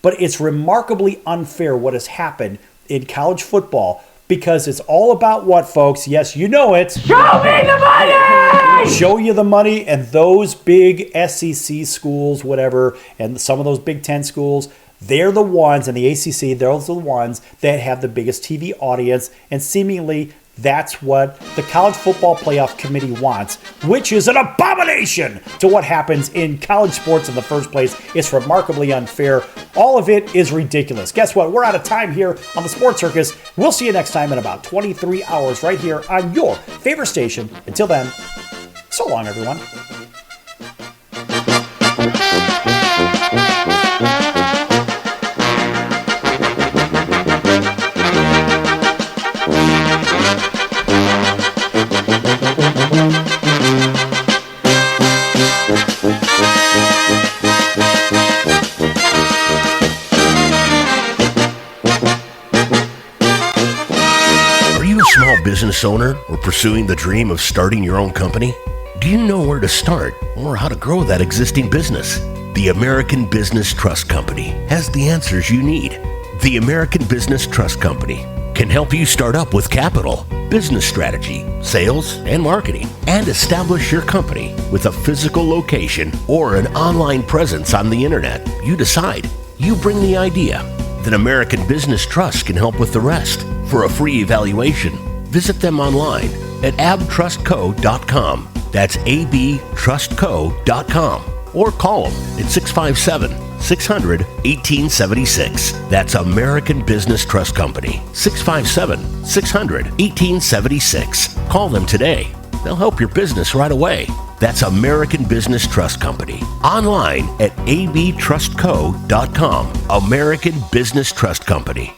But it's remarkably unfair what has happened in college football, because it's all about what, folks? Yes, you know it. Show me the money! Show you the money, and those big SEC schools, whatever, and some of those Big Ten schools, they're the ones, and the ACC, they're the ones that have the biggest TV audience, and seemingly that's what the College Football Playoff Committee wants, which is an abomination to what happens in college sports in the first place. It's remarkably unfair. All of it is ridiculous. Guess what? We're out of time here on the Sports Circus. We'll see you next time in about 23 hours right here on your favorite station. Until then, so long, everyone. Business owner or pursuing the dream of starting your own company? Do you know where to start or how to grow that existing business? The American Business Trust Company has the answers you need. The American Business Trust Company can help you start up with capital, business strategy, sales, and marketing, and establish your company with a physical location or an online presence on the internet. You decide. You bring the idea. Then American Business Trust can help with the rest. For a free evaluation, visit them online at abtrustco.com. That's abtrustco.com. Or call them at 657-600-1876. That's American Business Trust Company. 657-600-1876. Call them today. They'll help your business right away. That's American Business Trust Company. Online at abtrustco.com. American Business Trust Company.